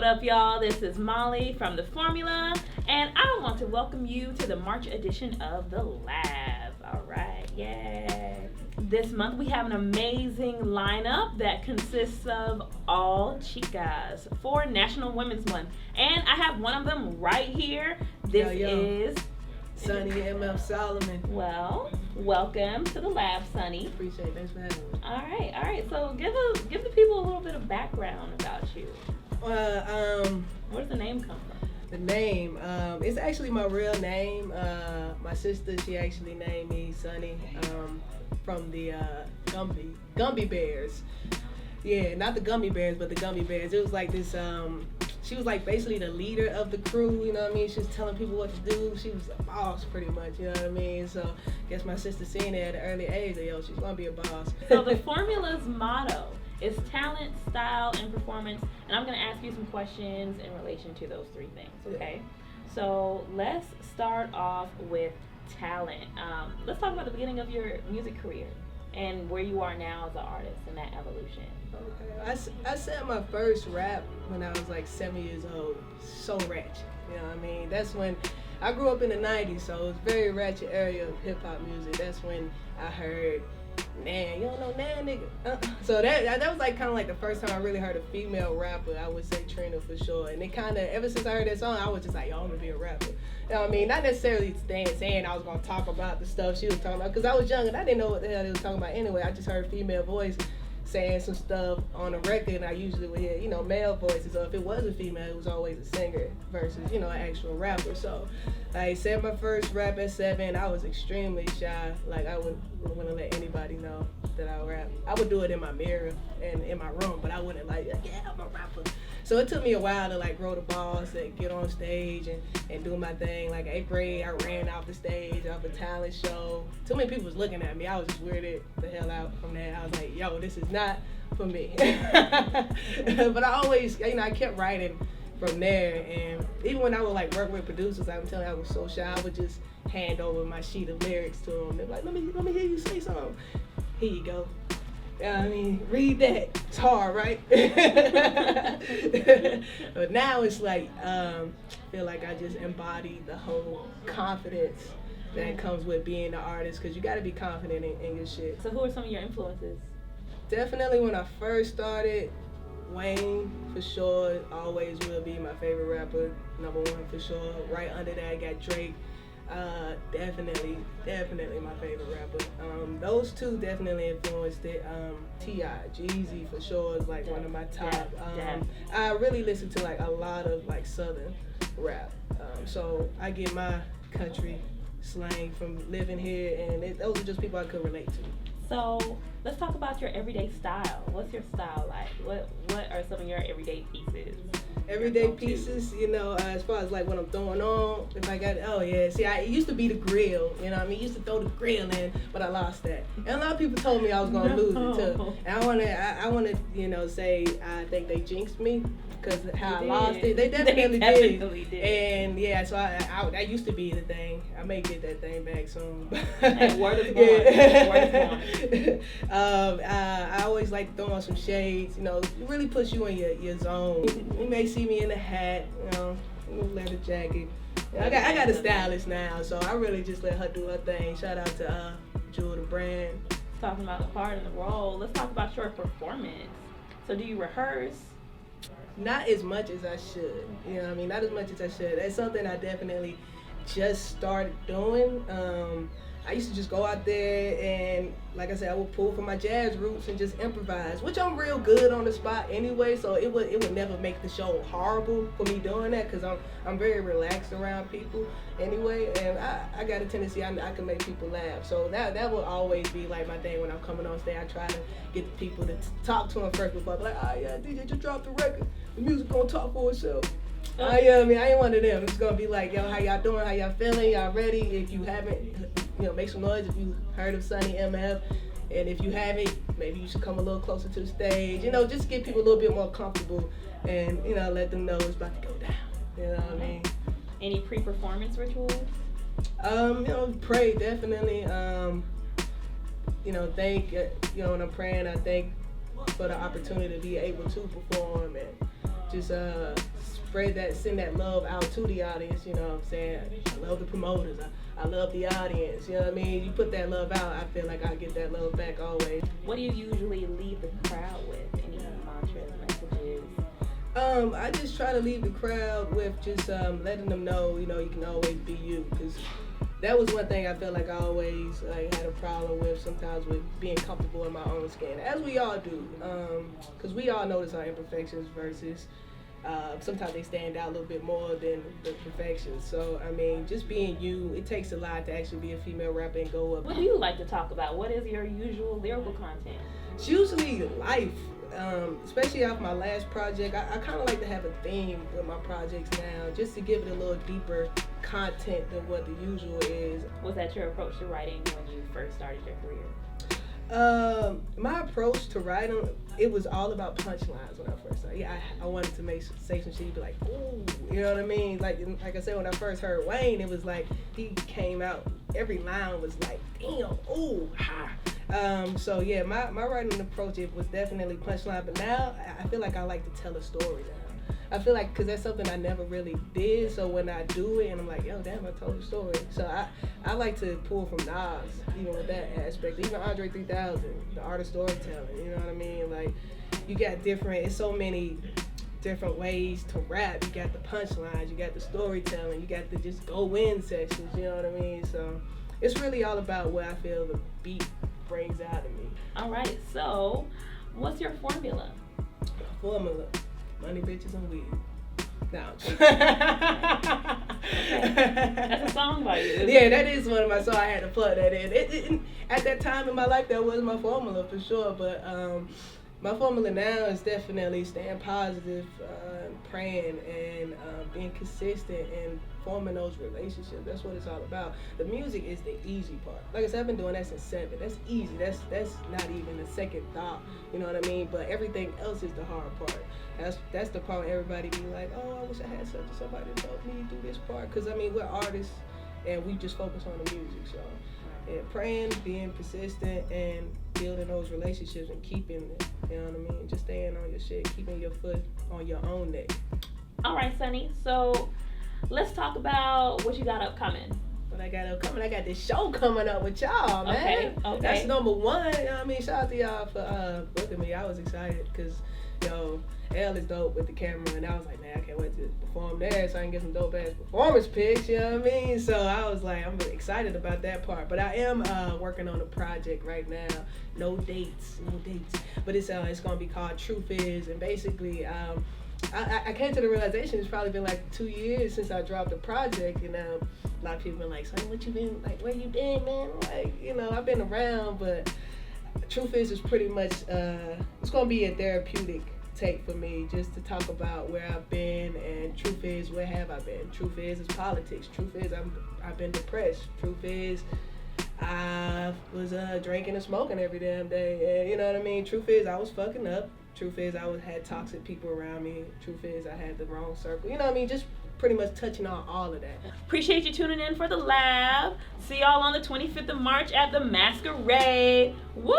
What up, y'all? This is Molly from The Formula, and I want to welcome you to the March edition of The Lab. All right, yay. This month we have an amazing lineup that consists of all chicas for National Women's Month. And I have one of them right here. This is Suni MF Solomon. Well, welcome to the lab, Suni. Appreciate it. Thanks for having me. All right. So give the people a little bit of background about you. Where does the name come from? The name, it's actually my real name. My sister, she actually named me Suni from the Gumby Bears. Yeah, not the Gummy Bears, but the Gummy Bears. It was like this. She was like basically the leader of the crew, you know what I mean? She was telling people what to do. She was a boss pretty much, you know what I mean? So I guess my sister seen it at an early age, that, yo, she's gonna be a boss. So the Formula's motto is talent, style, and performance. And I'm gonna ask you some questions in relation to those three things, okay? Yeah. So let's start off with talent. Let's talk about the beginning of your music career and where you are now as an artist and that evolution. Okay. I said my first rap when I was like 7 years old. So ratchet, you know what I mean? That's when I grew up in the 90s, so it was very ratchet area of hip hop music. That's when I heard, man, you don't know Nan, nigga. So that was like kind of like the first time I really heard a female rapper. I would say Trina for sure. And it kind of, ever since I heard that song, I was just like, yo, I'm gonna be a rapper. You know what I mean? Not necessarily saying I was gonna talk about the stuff she was talking about, because I was young and I didn't know what the hell they was talking about anyway. I just heard female voice saying some stuff on a record, and I usually would hear, male voices. So if it was a female, it was always a singer versus, an actual rapper. So I said my first rap at 7. I was extremely shy. Like, I wouldn't want to let anybody know that I rap. I would do it in my mirror and in my room, but I wouldn't yeah, I'm a rapper. So it took me a while to like grow the balls to get on stage and do my thing. Like 8th grade, I ran off the stage, off a talent show. Too many people was looking at me. I was just weirded the hell out from that. I was like, yo, this is not for me. But I always, I kept writing from there. And even when I would like work with producers, I'm telling you, I was so shy. I would just hand over my sheet of lyrics to them. They're like, let me hear you say something. Here you go. I mean, read that. It's hard, right? But now it's like, I feel like I just embody the whole confidence that comes with being an artist, because you got to be confident in your shit. So who are some of your influences? Definitely when I first started, Wayne, for sure, always will be my favorite rapper, number one for sure. Right under that, I got Drake. Definitely my favorite rapper. Those two definitely influenced it. T.I., Jeezy for sure is like one of my top. I really listen to like a lot of like Southern rap. So I get my country slang from living here, and those are just people I could relate to. So let's talk about your everyday style. What's your style like? What are some of your everyday pieces? Everyday pieces, as far as like what I'm throwing on, if I got, it used to be the grill, I used to throw the grill in, but I lost that. And a lot of people told me I was gonna lose it too. And I wanna, say I think they jinxed me, because how I lost it. They definitely did. And yeah, so I used to be the thing. I may get that thing back soon. Hey, word is born. I always like to throw on some shades, it really puts you in your zone. You may see me in a hat, leather jacket. I got a stylist now, so I really just let her do her thing. Shout out to Jewel the brand. Talking about the part and the role, let's talk about your performance. So do you rehearse? Not as much as I should. Not as much as I should. That's something I definitely just started doing. I used to just go out there and, like I said, I would pull from my jazz roots and just improvise, which I'm real good on the spot anyway, so it would never make the show horrible for me doing that, because I'm very relaxed around people anyway, and I got a tendency, I can make people laugh, so that will always be like my thing when I'm coming on stage. I try to get the people to talk to them first before I'm like, yeah, DJ just dropped the record, the music gonna talk for itself. I ain't one of them. It's gonna be like, yo, how y'all doing? How y'all feeling? Y'all ready? If you haven't, make some noise if you heard of Suni MF. And if you haven't, maybe you should come a little closer to the stage. Just get people a little bit more comfortable and, let them know it's about to go down. You know what I mean? Any pre-performance rituals? Pray, definitely. Thank, when I'm praying, I thank for the opportunity to be able to perform and just spread that, send that love out to the audience. You know what I'm saying? I love the promoters. I love the audience. You know what I mean? You put that love out, I feel like I get that love back always. What do you usually leave the crowd with? Any mantras, messages? I just try to leave the crowd with just letting them know, you know, you can always be you. Because that was one thing I felt like I always had a problem with sometimes, with being comfortable in my own skin, as we all do. Because we all notice our imperfections versus sometimes they stand out a little bit more than the perfections. So, I mean, just being you, it takes a lot to actually be a female rapper and go up. What do you like to talk about? What is your usual lyrical content? It's usually life. Especially off my last project, I kind of like to have a theme with my projects now, just to give it a little deeper content than what the usual is. Was that your approach to writing when you first started your career? My approach to writing, it was all about punchlines when I first started. Yeah, I wanted to say some shit, you'd be like, ooh, you know what I mean? Like I said, when I first heard Wayne, it was like he came out, every line was like, damn, ooh, ha. So yeah, my writing approach, it was definitely punchline, but now I feel like I like to tell a story now. I feel like, because that's something I never really did, so when I do it and I'm like, yo, damn, I told a story. So I like to pull from Nas, even with that aspect. Even Andre 3000, the art of storytelling, you know what I mean? Like, you got it's so many different ways to rap. You got the punchlines, you got the storytelling, you got the just go in sections, you know what I mean? So it's really all about what I feel the beat brings out of me. All right, so what's your formula? Formula: money, bitches, and weed. No. Okay. That's a song by you. Yeah, that is one of my songs. I had to plug that in. At that time in my life, that was my formula for sure. But my formula now is definitely staying positive, praying, and being consistent and forming those relationships. That's what it's all about. The music is the easy part. Like I said, I've been doing that since 7. That's easy. That's not even a second thought. You know what I mean? But everything else is the hard part. That's the part where everybody be like, oh, I wish I had somebody to help me do this part. Because, I mean, we're artists and we just focus on the music. So, yeah, praying, being persistent, and building those relationships and keeping it. You know what I mean? Just staying on your shit, keeping your foot on your own neck. All right, Suni. So let's talk about what you got upcoming. What I got upcoming, I got this show coming up with y'all, man. Okay. That's number 1. You know what I mean? Shout out to y'all for booking me. I was excited because, L is dope with the camera, and I was like, man, I can't wait to perform there so I can get some dope ass performance pics, you know what I mean? So I was like, I'm really excited about that part. But I am working on a project right now. No dates. But it's gonna be called Truth Is, and basically I came to the realization it's probably been like 2 years since I dropped the project, and a lot of people been like, Sonny, what you been, like, where you been, man? Like, I've been around, but Truth Is pretty much, it's gonna be a therapeutic take for me, just to talk about where I've been, and truth is, where have I been? Truth is politics. Truth is, I've been depressed. Truth is, I was drinking and smoking every damn day, and you know what I mean? Truth is, I was fucking up. Truth is, I had toxic people around me. Truth is, I had the wrong circle. You know what I mean? Just pretty much touching on all of that. Appreciate you tuning in for the lab. See y'all on the 25th of March at the Masquerade. Woo!